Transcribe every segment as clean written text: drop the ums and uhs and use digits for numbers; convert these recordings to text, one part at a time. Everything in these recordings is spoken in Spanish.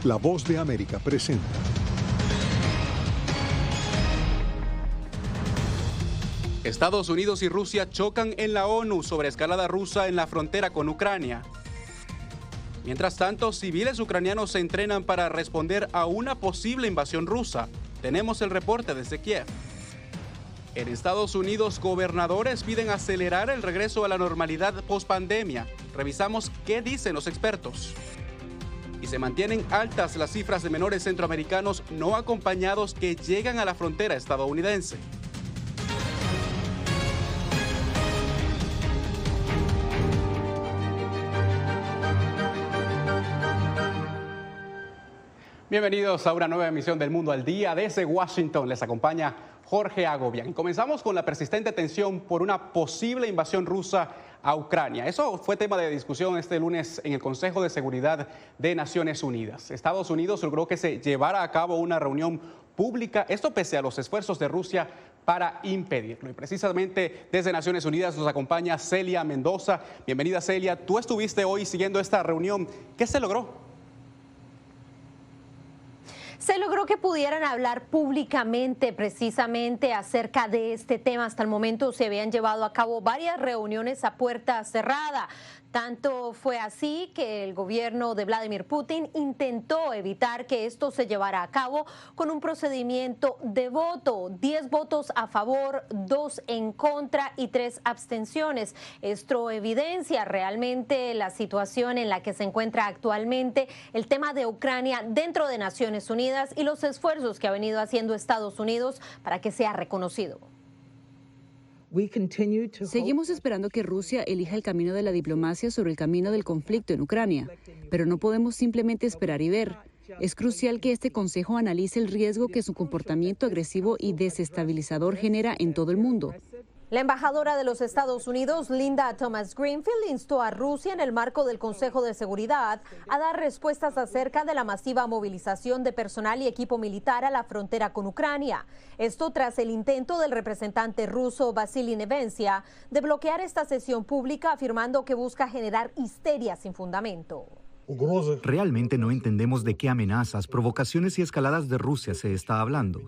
La Voz de América presenta. Estados Unidos y Rusia chocan en la ONU sobre escalada rusa en la frontera con Ucrania. Mientras tanto, civiles ucranianos se entrenan para responder a una posible invasión rusa. Tenemos el reporte desde Kiev. En Estados Unidos, gobernadores piden acelerar el regreso a la normalidad post-pandemia. Revisamos qué dicen los expertos. Y se mantienen altas las cifras de menores centroamericanos no acompañados que llegan a la frontera estadounidense. Bienvenidos a una nueva emisión del Mundo al Día. Desde Washington les acompaña Jorge Agobián. Comenzamos con la persistente tensión por una posible invasión rusa a Ucrania. Eso fue tema de discusión este lunes en el Consejo de Seguridad de Naciones Unidas. Estados Unidos logró que se llevara a cabo una reunión pública, esto pese a los esfuerzos de Rusia para impedirlo. Y precisamente desde Naciones Unidas nos acompaña Celia Mendoza. Bienvenida, Celia. Tú estuviste hoy siguiendo esta reunión. ¿Qué se logró? Se logró que pudieran hablar públicamente precisamente acerca de este tema. Hasta el momento se habían llevado a cabo varias reuniones a puerta cerrada. Tanto fue así que el gobierno de Vladimir Putin intentó evitar que esto se llevara a cabo con un procedimiento de voto. 10 votos a favor, 2 en contra y 3 abstenciones. Esto evidencia realmente la situación en la que se encuentra actualmente el tema de Ucrania dentro de Naciones Unidas y los esfuerzos que ha venido haciendo Estados Unidos para que sea reconocido. Seguimos esperando que Rusia elija el camino de la diplomacia sobre el camino del conflicto en Ucrania, pero no podemos simplemente esperar y ver. Es crucial que este Consejo analice el riesgo que su comportamiento agresivo y desestabilizador genera en todo el mundo. La embajadora de los Estados Unidos, Linda Thomas-Greenfield, instó a Rusia en el marco del Consejo de Seguridad a dar respuestas acerca de la masiva movilización de personal y equipo militar a la frontera con Ucrania. Esto tras el intento del representante ruso Vasily Nevencia de bloquear esta sesión pública, afirmando que busca generar histeria sin fundamento. Realmente no entendemos de qué amenazas, provocaciones y escaladas de Rusia se está hablando.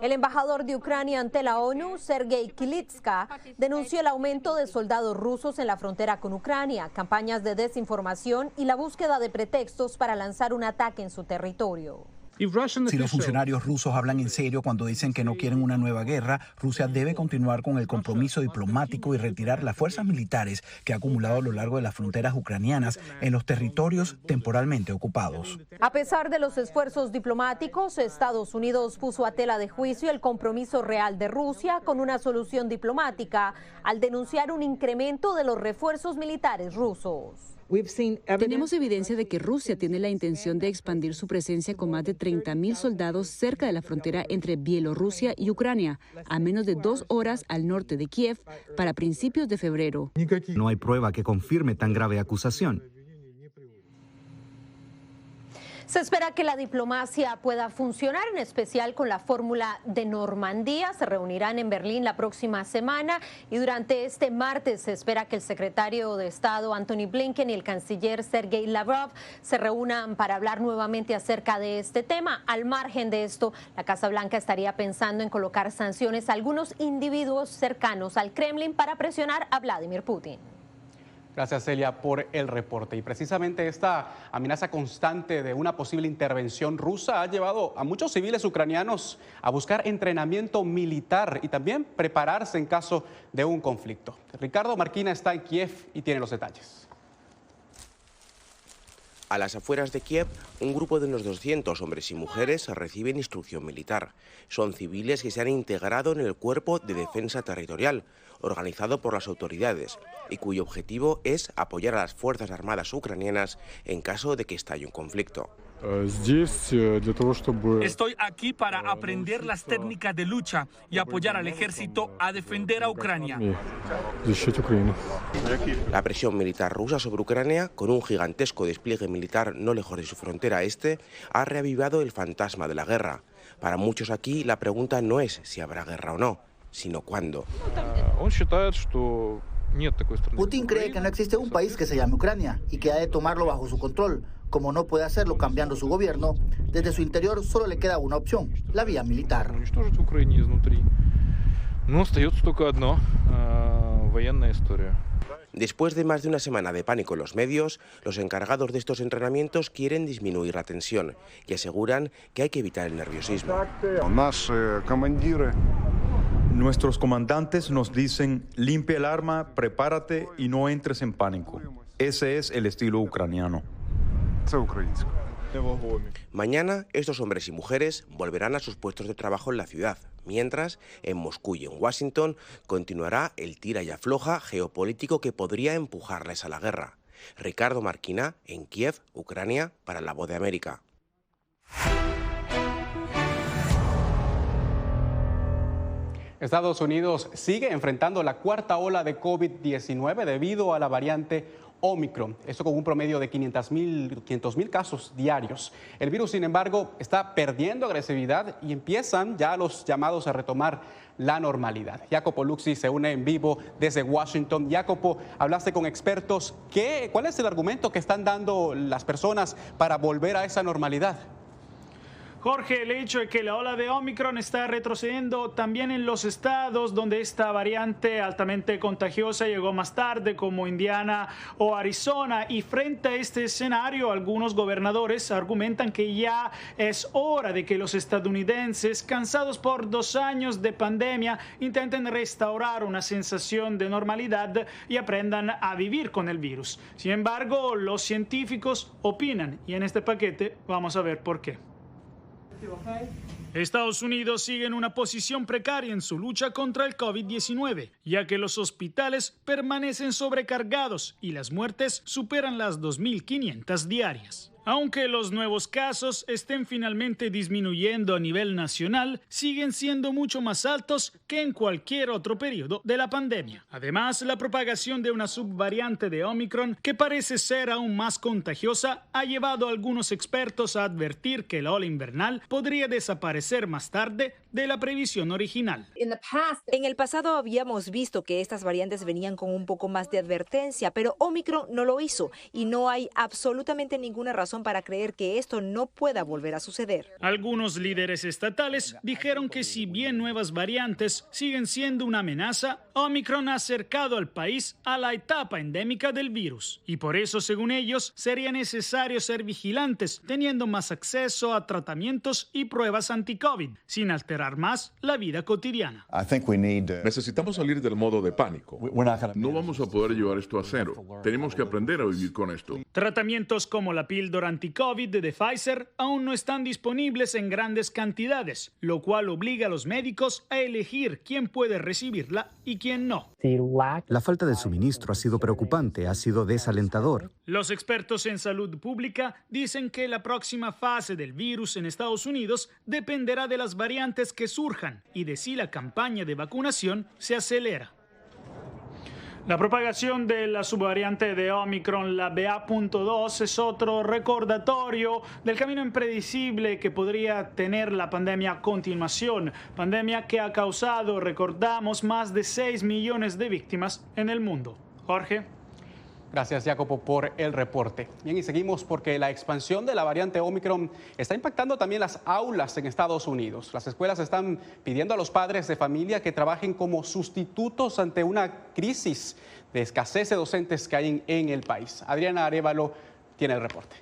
El embajador de Ucrania ante la ONU, Sergei Kilitska, denunció el aumento de soldados rusos en la frontera con Ucrania, campañas de desinformación y la búsqueda de pretextos para lanzar un ataque en su territorio. Si los funcionarios rusos hablan en serio cuando dicen que no quieren una nueva guerra, Rusia debe continuar con el compromiso diplomático y retirar las fuerzas militares que ha acumulado a lo largo de las fronteras ucranianas en los territorios temporalmente ocupados. A pesar de los esfuerzos diplomáticos, Estados Unidos puso a tela de juicio el compromiso real de Rusia con una solución diplomática al denunciar un incremento de los refuerzos militares rusos. Tenemos evidencia de que Rusia tiene la intención de expandir su presencia con más de 30.000 soldados cerca de la frontera entre Bielorrusia y Ucrania, a menos de 2 horas al norte de Kiev, para principios de febrero. No hay prueba que confirme tan grave acusación. Se espera que la diplomacia pueda funcionar, en especial con la fórmula de Normandía. Se reunirán en Berlín la próxima semana y durante este martes se espera que el secretario de Estado Antony Blinken y el canciller Sergei Lavrov se reúnan para hablar nuevamente acerca de este tema. Al margen de esto, la Casa Blanca estaría pensando en colocar sanciones a algunos individuos cercanos al Kremlin para presionar a Vladimir Putin. Gracias, Celia, por el reporte. Y precisamente esta amenaza constante de una posible intervención rusa ha llevado a muchos civiles ucranianos a buscar entrenamiento militar y también prepararse en caso de un conflicto. Ricardo Marquina está en Kiev y tiene los detalles. A las afueras de Kiev, un grupo de unos 200 hombres y mujeres reciben instrucción militar. Son civiles que se han integrado en el Cuerpo de Defensa Territorial, organizado por las autoridades, y cuyo objetivo es apoyar a las Fuerzas Armadas ucranianas en caso de que estalle un conflicto. Estoy aquí para aprender las técnicas de lucha y apoyar al ejército a defender a Ucrania. La presión militar rusa sobre Ucrania, con un gigantesco despliegue militar no lejos de su frontera este, ha reavivado el fantasma de la guerra. Para muchos aquí, la pregunta no es si habrá guerra o no, sino cuándo. Putin cree que no existe un país que se llame Ucrania y que ha de tomarlo bajo su control, Como no puede hacerlo cambiando su gobierno, desde su interior solo le queda una opción, la vía militar. Después de más de una semana de pánico en los medios, los encargados de estos entrenamientos quieren disminuir la tensión y aseguran que hay que evitar el nerviosismo. Nuestros comandantes nos dicen: limpia el arma, prepárate y no entres en pánico. Ese es el estilo ucraniano. Mañana estos hombres y mujeres volverán a sus puestos de trabajo en la ciudad, mientras en Moscú y en Washington continuará el tira y afloja geopolítico que podría empujarles a la guerra. Ricardo Marquina, en Kiev, Ucrania, para La Voz de América. Estados Unidos sigue enfrentando la cuarta ola de COVID-19 debido a la variante Omicron, esto con un promedio de 500,000 casos diarios. El virus, sin embargo, está perdiendo agresividad y empiezan ya los llamados a retomar la normalidad. Jacopo Luxi se une en vivo desde Washington. Jacopo, hablaste con expertos. ¿Cuál es el argumento que están dando las personas para volver a esa normalidad? Jorge, el hecho de que la ola de Omicron está retrocediendo también en los estados donde esta variante altamente contagiosa llegó más tarde, como Indiana o Arizona, y frente a este escenario, algunos gobernadores argumentan que ya es hora de que los estadounidenses, cansados por 2 años de pandemia, intenten restaurar una sensación de normalidad y aprendan a vivir con el virus. Sin embargo, los científicos opinan, y en este paquete vamos a ver por qué. Estados Unidos sigue en una posición precaria en su lucha contra el COVID-19, ya que los hospitales permanecen sobrecargados y las muertes superan las 2.500 diarias. Aunque los nuevos casos estén finalmente disminuyendo a nivel nacional, siguen siendo mucho más altos que en cualquier otro periodo de la pandemia. Además, la propagación de una subvariante de Omicron, que parece ser aún más contagiosa, ha llevado a algunos expertos a advertir que la ola invernal podría desaparecer más tarde de la previsión original. En el pasado habíamos visto que estas variantes venían con un poco más de advertencia, pero Omicron no lo hizo y no hay absolutamente ninguna razón para creer que esto no pueda volver a suceder. Algunos líderes estatales dijeron que si bien nuevas variantes siguen siendo una amenaza, Omicron ha acercado al país a la etapa endémica del virus. Y por eso, según ellos, sería necesario ser vigilantes, teniendo más acceso a tratamientos y pruebas anti-COVID, sin alterar más la vida cotidiana. Necesitamos salir del modo de pánico. No vamos a poder llevar esto a cero. Tenemos que aprender a vivir con esto. Tratamientos como la píldora anti-COVID de Pfizer aún no están disponibles en grandes cantidades, lo cual obliga a los médicos a elegir quién puede recibirla y quién no. La falta de suministro ha sido preocupante, ha sido desalentador. Los expertos en salud pública dicen que la próxima fase del virus en Estados Unidos dependerá de las variantes que surjan y de si la campaña de vacunación se acelera. La propagación de la subvariante de Omicron, la BA.2, es otro recordatorio del camino impredecible que podría tener la pandemia a continuación. Pandemia que ha causado, recordamos, más de 6 millones de víctimas en el mundo. Jorge. Gracias, Jacopo, por el reporte. Bien, y seguimos porque la expansión de la variante Omicron está impactando también las aulas en Estados Unidos. Las escuelas están pidiendo a los padres de familia que trabajen como sustitutos ante una crisis de escasez de docentes que hay en el país. Adriana Arévalo tiene el reporte.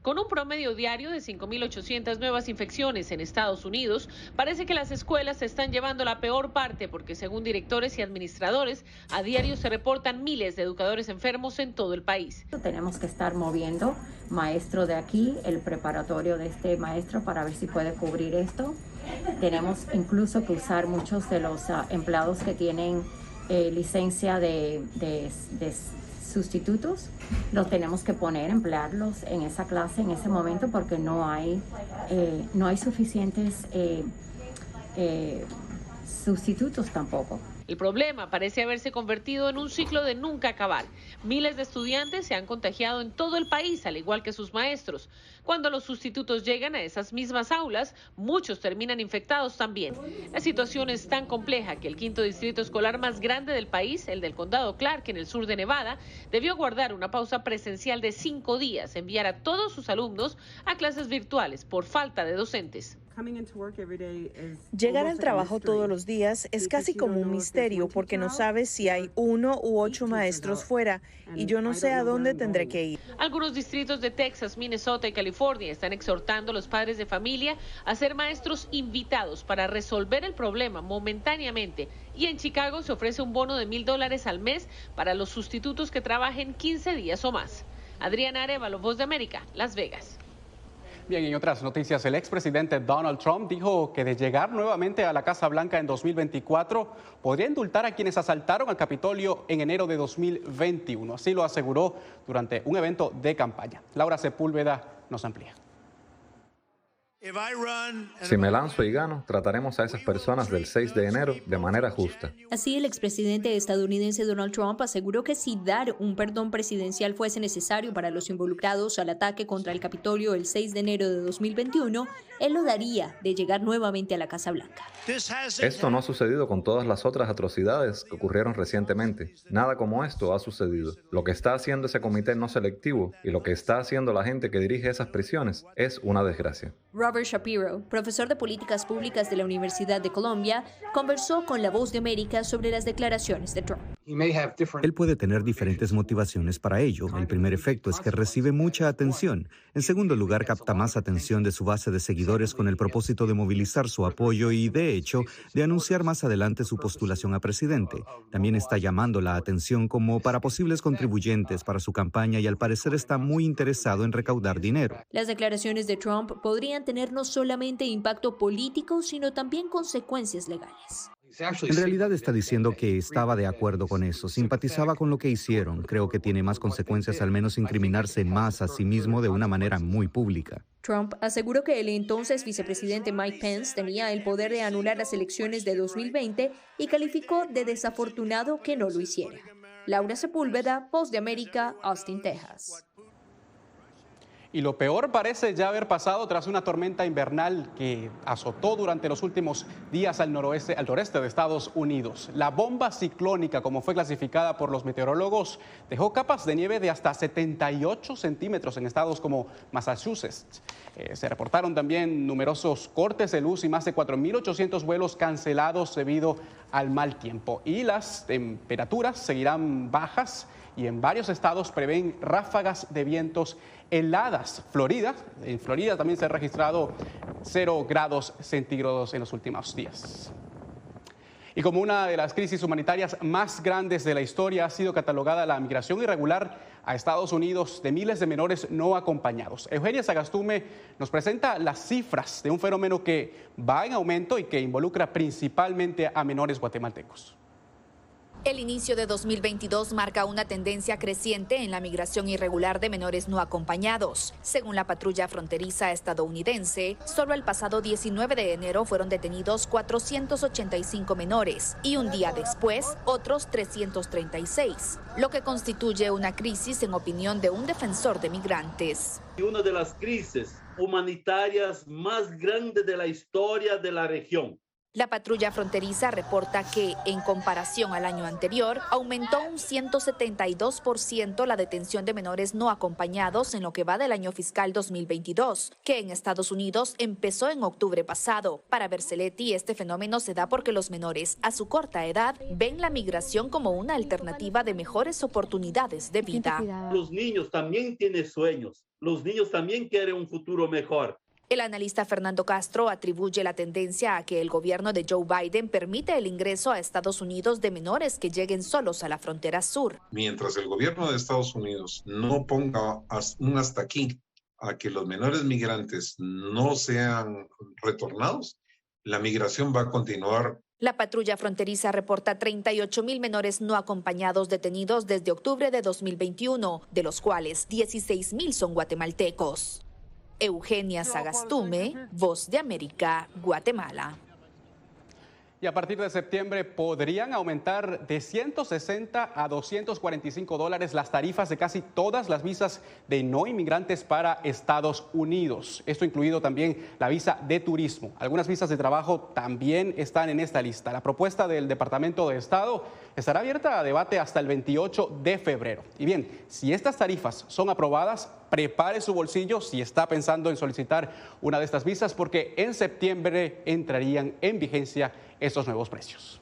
Con un promedio diario de 5.800 nuevas infecciones en Estados Unidos, parece que las escuelas se están llevando la peor parte porque, según directores y administradores, a diario se reportan miles de educadores enfermos en todo el país. Tenemos que estar moviendo maestro de aquí, el preparatorio de este maestro, para ver si puede cubrir esto. Tenemos incluso que usar muchos de los empleados que tienen licencia de sustitutos, los tenemos que emplearlos en esa clase en ese momento porque no hay suficientes sustitutos tampoco. El problema parece haberse convertido en un ciclo de nunca acabar. Miles de estudiantes se han contagiado en todo el país, al igual que sus maestros. Cuando los sustitutos llegan a esas mismas aulas, muchos terminan infectados también. La situación es tan compleja que el quinto distrito escolar más grande del país, el del condado Clark, en el sur de Nevada, debió guardar una pausa presencial de 5 días, enviar a todos sus alumnos a clases virtuales por falta de docentes. Llegar al trabajo todos los días es casi como un misterio porque no sabes si hay 1 u 8 maestros fuera y yo no sé a dónde tendré que ir. Algunos distritos de Texas, Minnesota y California están exhortando a los padres de familia a ser maestros invitados para resolver el problema momentáneamente. Y en Chicago se ofrece un bono de $1,000 al mes para los sustitutos que trabajen 15 días o más. Adriana Arevalo, Voz de América, Las Vegas. Bien, en otras noticias, el expresidente Donald Trump dijo que de llegar nuevamente a la Casa Blanca en 2024, podría indultar a quienes asaltaron al Capitolio en enero de 2021. Así lo aseguró durante un evento de campaña. Laura Sepúlveda nos amplía. Si me lanzo y gano, trataremos a esas personas del 6 de enero de manera justa. Así, el expresidente estadounidense Donald Trump aseguró que si dar un perdón presidencial fuese necesario para los involucrados al ataque contra el Capitolio el 6 de enero de 2021, él lo daría de llegar nuevamente a la Casa Blanca. Esto no ha sucedido con todas las otras atrocidades que ocurrieron recientemente. Nada como esto ha sucedido. Lo que está haciendo ese comité no selectivo y lo que está haciendo la gente que dirige esas prisiones es una desgracia. Robert Shapiro, profesor de políticas públicas de la Universidad de Columbia, conversó con La Voz de América sobre las declaraciones de Trump. Él puede tener diferentes motivaciones para ello. El primer efecto es que recibe mucha atención. En segundo lugar, capta más atención de su base de seguidores con el propósito de movilizar su apoyo y, de hecho, de anunciar más adelante su postulación a presidente. También está llamando la atención como para posibles contribuyentes para su campaña y al parecer está muy interesado en recaudar dinero. Las declaraciones de Trump podrían tener no solamente impacto político, sino también consecuencias legales. En realidad está diciendo que estaba de acuerdo con eso, simpatizaba con lo que hicieron. Creo que tiene más consecuencias al menos incriminarse más a sí mismo de una manera muy pública. Trump aseguró que el entonces vicepresidente Mike Pence tenía el poder de anular las elecciones de 2020 y calificó de desafortunado que no lo hiciera. Laura Sepúlveda, Voz de América, Austin, Texas. Y lo peor parece ya haber pasado tras una tormenta invernal que azotó durante los últimos días al noreste de Estados Unidos. La bomba ciclónica, como fue clasificada por los meteorólogos, dejó capas de nieve de hasta 78 centímetros en estados como Massachusetts. Se reportaron también numerosos cortes de luz y más de 4.800 vuelos cancelados debido al mal tiempo. Y las temperaturas seguirán bajas y en varios estados prevén ráfagas de vientos heladas. En Florida también se ha registrado 0 grados centígrados en los últimos días. Y como una de las crisis humanitarias más grandes de la historia ha sido catalogada la migración irregular a Estados Unidos de miles de menores no acompañados. Eugenia Sagastume nos presenta las cifras de un fenómeno que va en aumento y que involucra principalmente a menores guatemaltecos. El inicio de 2022 marca una tendencia creciente en la migración irregular de menores no acompañados. Según la patrulla fronteriza estadounidense, solo el pasado 19 de enero fueron detenidos 485 menores y un día después otros 336, lo que constituye una crisis en opinión de un defensor de migrantes. Una de las crisis humanitarias más grandes de la historia de la región. La patrulla fronteriza reporta que, en comparación al año anterior, aumentó un 172% la detención de menores no acompañados en lo que va del año fiscal 2022, que en Estados Unidos empezó en octubre pasado. Para Berceletti, este fenómeno se da porque los menores, a su corta edad, ven la migración como una alternativa de mejores oportunidades de vida. Los niños también tienen sueños, los niños también quieren un futuro mejor. El analista Fernando Castro atribuye la tendencia a que el gobierno de Joe Biden permite el ingreso a Estados Unidos de menores que lleguen solos a la frontera sur. Mientras el gobierno de Estados Unidos no ponga un hasta aquí a que los menores migrantes no sean retornados, la migración va a continuar. La patrulla fronteriza reporta 38.000 menores no acompañados detenidos desde octubre de 2021, de los cuales 16.000 son guatemaltecos. Eugenia Sagastume, Voz de América, Guatemala. Y a partir de septiembre podrían aumentar de 160 a 245 dólares las tarifas de casi todas las visas de no inmigrantes para Estados Unidos. Esto incluido también la visa de turismo. Algunas visas de trabajo también están en esta lista. La propuesta del Departamento de Estado estará abierta a debate hasta el 28 de febrero. Y bien, si estas tarifas son aprobadas, prepare su bolsillo si está pensando en solicitar una de estas visas, porque en septiembre entrarían en vigencia estos nuevos precios.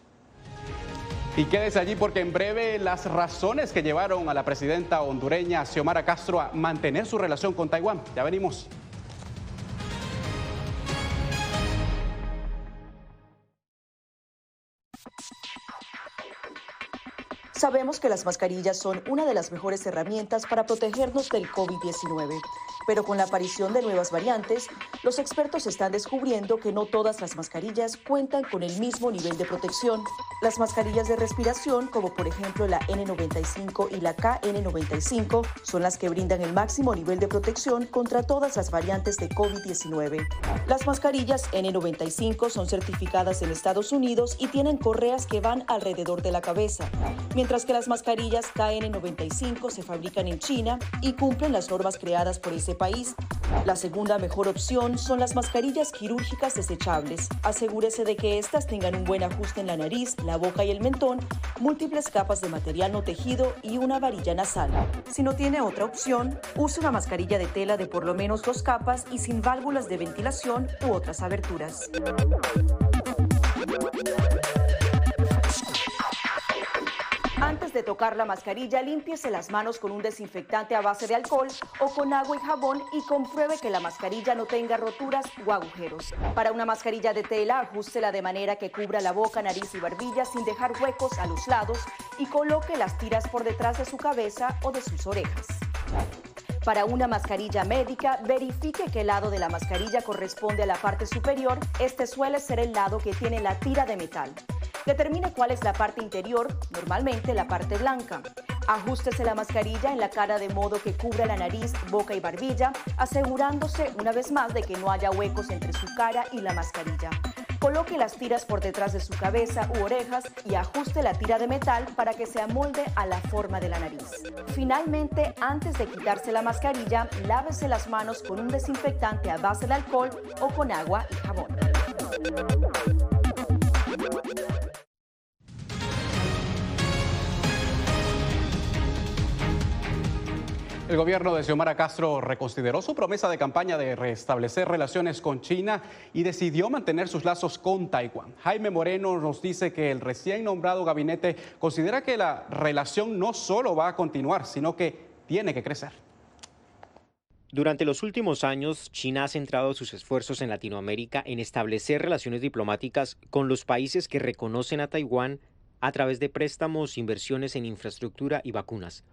Y quédese allí porque en breve las razones que llevaron a la presidenta hondureña Xiomara Castro a mantener su relación con Taiwán. Ya venimos. Sabemos que las mascarillas son una de las mejores herramientas para protegernos del COVID-19, pero con la aparición de nuevas variantes, los expertos están descubriendo que no todas las mascarillas cuentan con el mismo nivel de protección. Las mascarillas de respiración, como por ejemplo la N95 y la KN95, son las que brindan el máximo nivel de protección contra todas las variantes de COVID-19. Las mascarillas N95 son certificadas en Estados Unidos y tienen correas que van alrededor de la cabeza, mientras que las mascarillas KN95 se fabrican en China y cumplen las normas creadas por ese país. La segunda mejor opción son las mascarillas quirúrgicas desechables. Asegúrese de que estas tengan un buen ajuste en la nariz, la boca y el mentón, múltiples capas de material no tejido y una varilla nasal. Si no tiene otra opción, use una mascarilla de tela de por lo menos 2 capas y sin válvulas de ventilación u otras aberturas. Antes de tocar la mascarilla, límpiese las manos con un desinfectante a base de alcohol o con agua y jabón y compruebe que la mascarilla no tenga roturas o agujeros. Para una mascarilla de tela, ajústela de manera que cubra la boca, nariz y barbilla sin dejar huecos a los lados y coloque las tiras por detrás de su cabeza o de sus orejas. Para una mascarilla médica, verifique qué lado de la mascarilla corresponde a la parte superior. Este suele ser el lado que tiene la tira de metal. Determine cuál es la parte interior, normalmente la parte blanca. Ajústese la mascarilla en la cara de modo que cubra la nariz, boca y barbilla, asegurándose una vez más de que no haya huecos entre su cara y la mascarilla. Coloque las tiras por detrás de su cabeza u orejas y ajuste la tira de metal para que se amolde a la forma de la nariz. Finalmente, antes de quitarse la mascarilla, lávese las manos con un desinfectante a base de alcohol o con agua y jabón. El gobierno de Xiomara Castro reconsideró su promesa de campaña de restablecer relaciones con China y decidió mantener sus lazos con Taiwán. Jaime Moreno nos dice que el recién nombrado gabinete considera que la relación no solo va a continuar, sino que tiene que crecer. Durante los últimos años, China ha centrado sus esfuerzos en Latinoamérica en establecer relaciones diplomáticas con los países que reconocen a Taiwán a través de préstamos, inversiones en infraestructura y vacunas.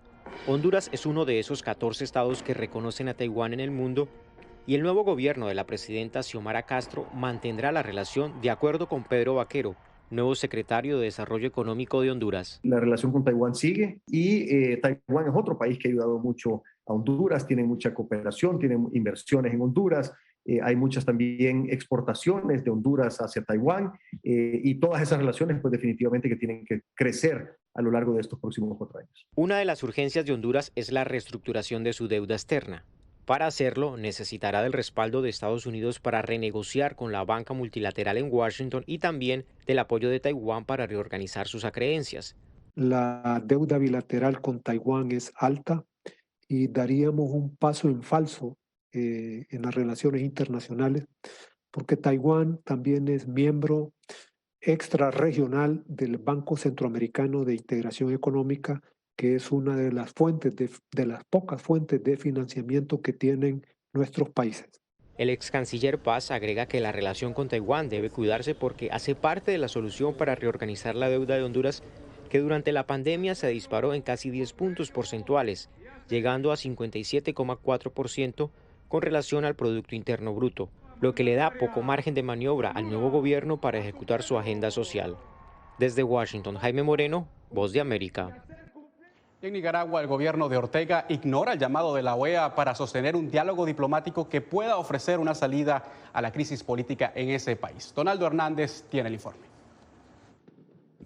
Honduras es uno de esos 14 estados que reconocen a Taiwán en el mundo y el nuevo gobierno de la presidenta Xiomara Castro mantendrá la relación de acuerdo con Pedro Vaquero, nuevo secretario de Desarrollo Económico de Honduras. La relación con Taiwán sigue y Taiwán es otro país que ha ayudado mucho a Honduras, tiene mucha cooperación, tiene inversiones en Honduras. Hay muchas también exportaciones de Honduras hacia Taiwán y todas esas relaciones pues definitivamente que tienen que crecer a lo largo de estos próximos 4 años. Una de las urgencias de Honduras es la reestructuración de su deuda externa. Para hacerlo, necesitará del respaldo de Estados Unidos para renegociar con la banca multilateral en Washington y también del apoyo de Taiwán para reorganizar sus acreencias. La deuda bilateral con Taiwán es alta y daríamos un paso en falso en las relaciones internacionales, porque Taiwán también es miembro extrarregional del Banco Centroamericano de Integración Económica, que es una de las fuentes de las pocas fuentes de financiamiento que tienen nuestros países. El ex canciller Paz agrega que la relación con Taiwán debe cuidarse porque hace parte de la solución para reorganizar la deuda de Honduras, que durante la pandemia se disparó en casi 10 puntos porcentuales, llegando a 57,4% con relación al Producto Interno Bruto, lo que le da poco margen de maniobra al nuevo gobierno para ejecutar su agenda social. Desde Washington, Jaime Moreno, Voz de América. En Nicaragua, el gobierno de Ortega ignora el llamado de la OEA para sostener un diálogo diplomático que pueda ofrecer una salida a la crisis política en ese país. Donaldo Hernández tiene el informe.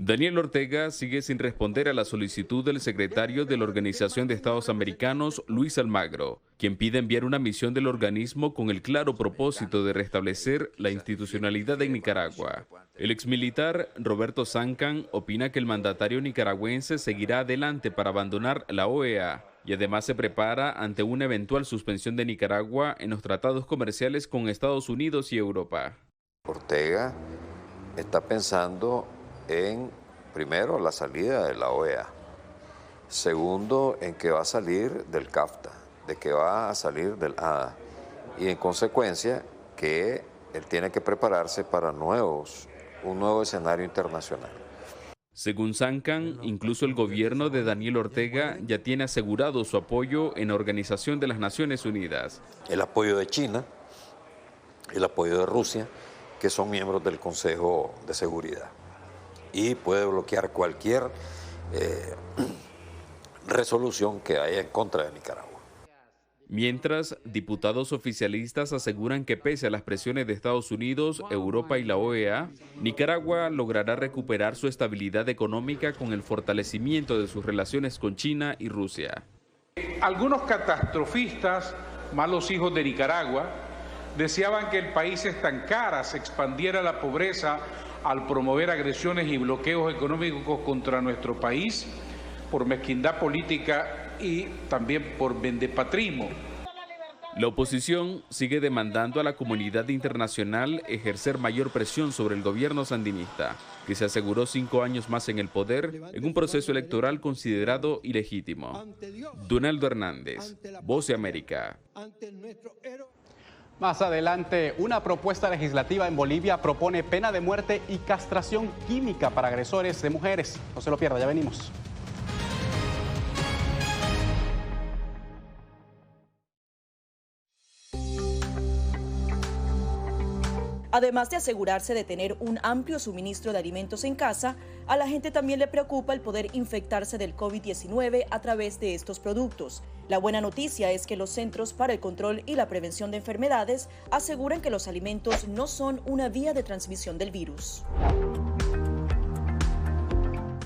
Daniel Ortega sigue sin responder a la solicitud del secretario de la Organización de Estados Americanos, Luis Almagro, quien pide enviar una misión del organismo con el claro propósito de restablecer la institucionalidad en Nicaragua. El exmilitar Roberto Zancan opina que el mandatario nicaragüense seguirá adelante para abandonar la OEA y además se prepara ante una eventual suspensión de Nicaragua en los tratados comerciales con Estados Unidos y Europa. Ortega está pensando en, primero, la salida de la OEA. Segundo, en que va a salir del CAFTA, de que va a salir del ADA. Y en consecuencia, que él tiene que prepararse para un nuevo escenario internacional. Según Zancan, incluso el gobierno de Daniel Ortega ya tiene asegurado su apoyo en la Organización de las Naciones Unidas. El apoyo de China, el apoyo de Rusia, que son miembros del Consejo de Seguridad. Y puede bloquear cualquier resolución que haya en contra de Nicaragua. Mientras, diputados oficialistas aseguran que pese a las presiones de Estados Unidos, Europa y la OEA, Nicaragua logrará recuperar su estabilidad económica con el fortalecimiento de sus relaciones con China y Rusia. Algunos catastrofistas, malos hijos de Nicaragua, deseaban que el país se estancara, se expandiera la pobreza al promover agresiones y bloqueos económicos contra nuestro país por mezquindad política y también por vendepatrismo. La oposición sigue demandando a la comunidad internacional ejercer mayor presión sobre el gobierno sandinista, que se aseguró 5 años más en el poder en un proceso electoral considerado ilegítimo. Donaldo Hernández, Voz de América. Más adelante, una propuesta legislativa en Bolivia propone pena de muerte y castración química para agresores de mujeres. No se lo pierda, ya venimos. Además de asegurarse de tener un amplio suministro de alimentos en casa, a la gente también le preocupa el poder infectarse del COVID-19 a través de estos productos. La buena noticia es que los Centros para el Control y la Prevención de Enfermedades aseguran que los alimentos no son una vía de transmisión del virus.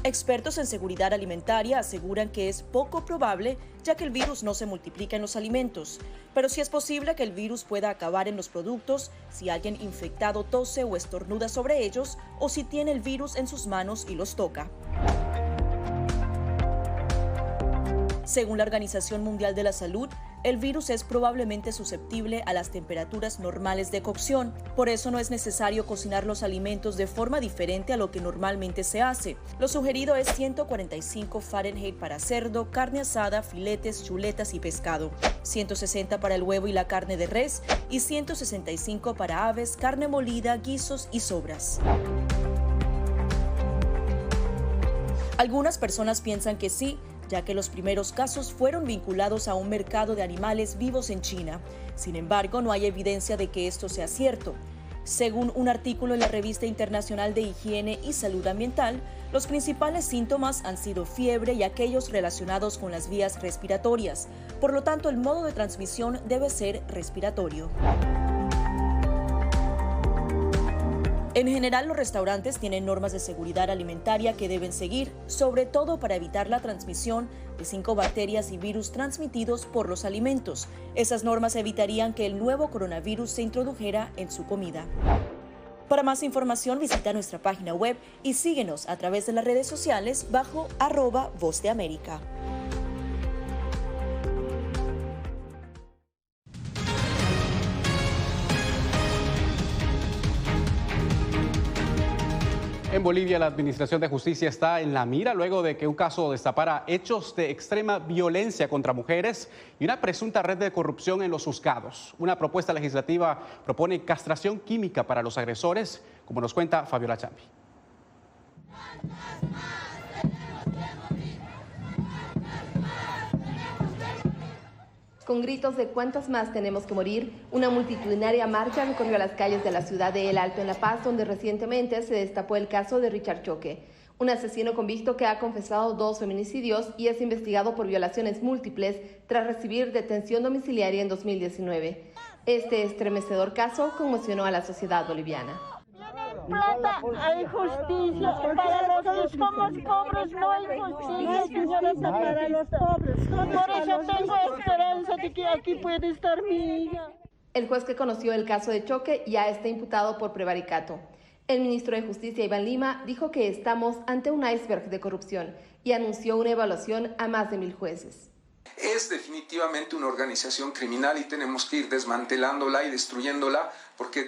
Expertos en seguridad alimentaria aseguran que es poco probable, ya que el virus no se multiplica en los alimentos, pero sí es posible que el virus pueda acabar en los productos si alguien infectado tose o estornuda sobre ellos o si tiene el virus en sus manos y los toca. Según la Organización Mundial de la Salud, el virus es probablemente susceptible a las temperaturas normales de cocción. Por eso no es necesario cocinar los alimentos de forma diferente a lo que normalmente se hace. Lo sugerido es 145 Fahrenheit para cerdo, carne asada, filetes, chuletas y pescado, 160 para el huevo y la carne de res y 165 para aves, carne molida, guisos y sobras. Algunas personas piensan que sí, ya que los primeros casos fueron vinculados a un mercado de animales vivos en China. Sin embargo, no hay evidencia de que esto sea cierto. Según un artículo en la Revista Internacional de Higiene y Salud Ambiental, los principales síntomas han sido fiebre y aquellos relacionados con las vías respiratorias. Por lo tanto, el modo de transmisión debe ser respiratorio. En general, los restaurantes tienen normas de seguridad alimentaria que deben seguir, sobre todo para evitar la transmisión de 5 bacterias y virus transmitidos por los alimentos. Esas normas evitarían que el nuevo coronavirus se introdujera en su comida. Para más información, visita nuestra página web y síguenos a través de las redes sociales bajo @Voz de América. En Bolivia, la Administración de Justicia está en la mira luego de que un caso destapara hechos de extrema violencia contra mujeres y una presunta red de corrupción en los juzgados. Una propuesta legislativa propone castración química para los agresores, como nos cuenta Fabiola Chambi. Con gritos de "¿cuántos más tenemos que morir?", una multitudinaria marcha recorrió las calles de la ciudad de El Alto en La Paz, donde recientemente se destapó el caso de Richard Choque, un asesino convicto que ha confesado 2 feminicidios y es investigado por violaciones múltiples tras recibir detención domiciliaria en 2019. Este estremecedor caso conmocionó a la sociedad boliviana. plata hay justicia, para los que somos pobres no hay justicia, señorita, para los pobres. Por eso tengo esperanza de que aquí puede estar mi hija. El juez que conoció el caso de Choque ya está imputado por prevaricato. El ministro de Justicia, Iván Lima, dijo que estamos ante un iceberg de corrupción y anunció una evaluación a más de 1,000 jueces. Es definitivamente una organización criminal y tenemos que ir desmantelándola y destruyéndola porque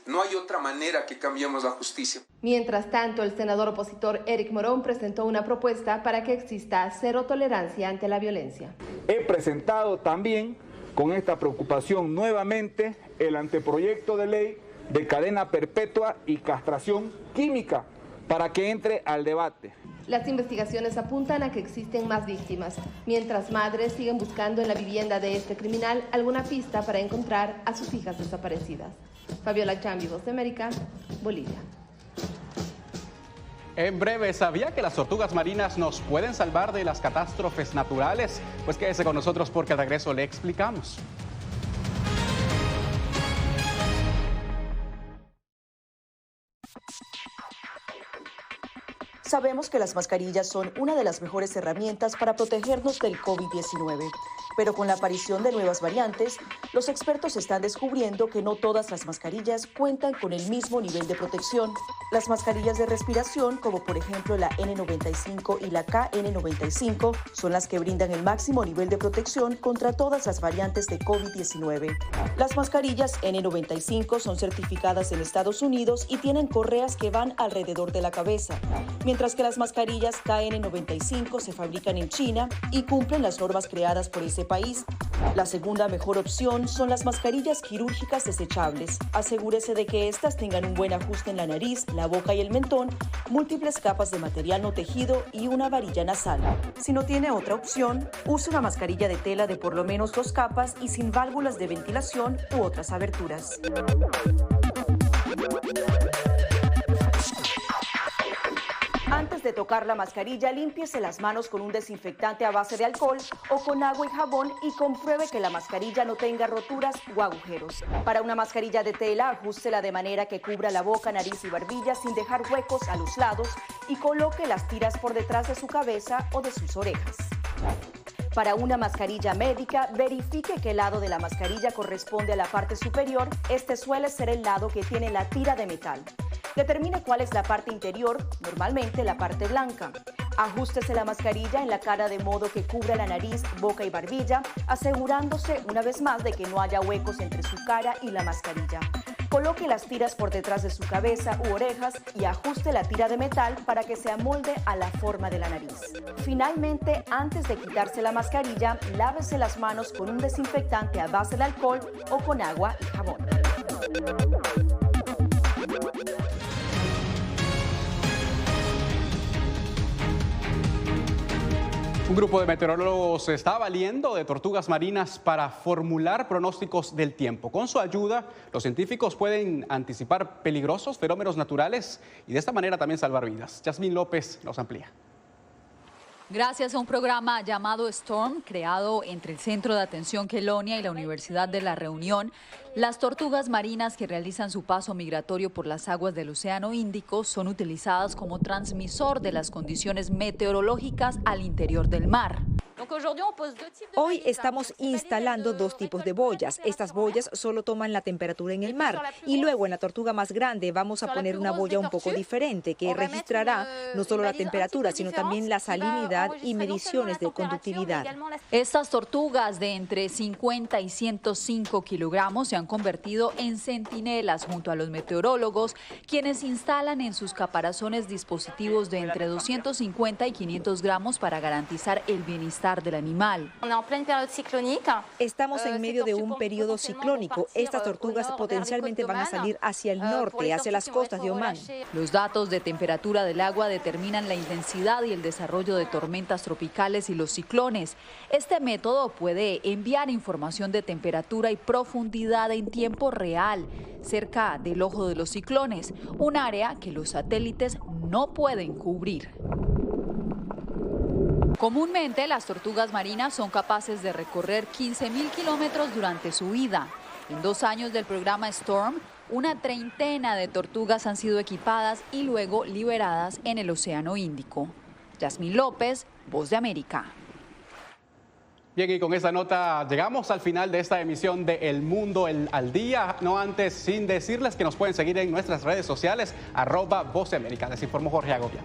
no hay otra manera que cambiemos la justicia. Mientras tanto, el senador opositor Eric Morón presentó una propuesta para que exista cero tolerancia ante la violencia. He presentado también con esta preocupación nuevamente el anteproyecto de ley de cadena perpetua y castración química para que entre al debate. Las investigaciones apuntan a que existen más víctimas, mientras madres siguen buscando en la vivienda de este criminal alguna pista para encontrar a sus hijas desaparecidas. Fabiola Chambi, Voz de América, Bolivia. En breve, ¿sabía que las tortugas marinas nos pueden salvar de las catástrofes naturales? Pues quédese con nosotros porque al regreso le explicamos. Sabemos que las mascarillas son una de las mejores herramientas para protegernos del COVID-19, pero con la aparición de nuevas variantes, los expertos están descubriendo que no todas las mascarillas cuentan con el mismo nivel de protección. Las mascarillas de respiración, como por ejemplo la N95 y la KN95, son las que brindan el máximo nivel de protección contra todas las variantes de COVID-19. Las mascarillas N95 son certificadas en Estados Unidos y tienen correas que van alrededor de la cabeza, mientras que las mascarillas KN95 se fabrican en China y cumplen las normas creadas por ese país. La segunda mejor opción son las mascarillas quirúrgicas desechables. Asegúrese de que estas tengan un buen ajuste en la nariz, la boca y el mentón, múltiples capas de material no tejido y una varilla nasal. Si no tiene otra opción, use una mascarilla de tela de por lo menos 2 capas y sin válvulas de ventilación u otras aberturas. Antes de tocar la mascarilla, límpiese las manos con un desinfectante a base de alcohol o con agua y jabón y compruebe que la mascarilla no tenga roturas o agujeros. Para una mascarilla de tela, ajústela de manera que cubra la boca, nariz y barbilla sin dejar huecos a los lados y coloque las tiras por detrás de su cabeza o de sus orejas. Para una mascarilla médica, verifique qué lado de la mascarilla corresponde a la parte superior. Este suele ser el lado que tiene la tira de metal. Determine cuál es la parte interior, normalmente la parte blanca. Ajústese la mascarilla en la cara de modo que cubra la nariz, boca y barbilla, asegurándose una vez más de que no haya huecos entre su cara y la mascarilla. Coloque las tiras por detrás de su cabeza u orejas y ajuste la tira de metal para que se amolde a la forma de la nariz. Finalmente, antes de quitarse la mascarilla, lávese las manos con un desinfectante a base de alcohol o con agua y jabón. Un grupo de meteorólogos se está valiendo de tortugas marinas para formular pronósticos del tiempo. Con su ayuda, los científicos pueden anticipar peligrosos fenómenos naturales y de esta manera también salvar vidas. Yasmín López nos amplía. Gracias a un programa llamado Storm, creado entre el Centro de Atención Quelonia y la Universidad de La Reunión, las tortugas marinas que realizan su paso migratorio por las aguas del Océano Índico son utilizadas como transmisor de las condiciones meteorológicas al interior del mar. Hoy estamos instalando 2 tipos de boyas. Estas boyas solo toman la temperatura en el mar y luego en la tortuga más grande vamos a poner una boya un poco diferente que registrará no solo la temperatura sino también la salinidad y mediciones de conductividad. Estas tortugas de entre 50 y 105 kilogramos se han convertido en centinelas junto a los meteorólogos, quienes instalan en sus caparazones dispositivos de entre 250 y 500 gramos para garantizar el bienestar del animal. Estamos en medio de un periodo ciclónico. Estas tortugas potencialmente van a salir hacia el norte, hacia las costas de Omán. Los datos de temperatura del agua determinan la intensidad y el desarrollo de tormentas tropicales y los ciclones. Este método puede enviar información de temperatura y profundidad en tiempo real, cerca del ojo de los ciclones, un área que los satélites no pueden cubrir. Comúnmente, las tortugas marinas son capaces de recorrer 15.000 kilómetros durante su vida. En 2 años del programa Storm, una treintena de tortugas han sido equipadas y luego liberadas en el Océano Índico. Yasmín López, Voz de América. Bien, y con esta nota llegamos al final de esta emisión de El Mundo al Día. No antes sin decirles que nos pueden seguir en nuestras redes sociales, @Voz de América. Les informó Jorge Agovia.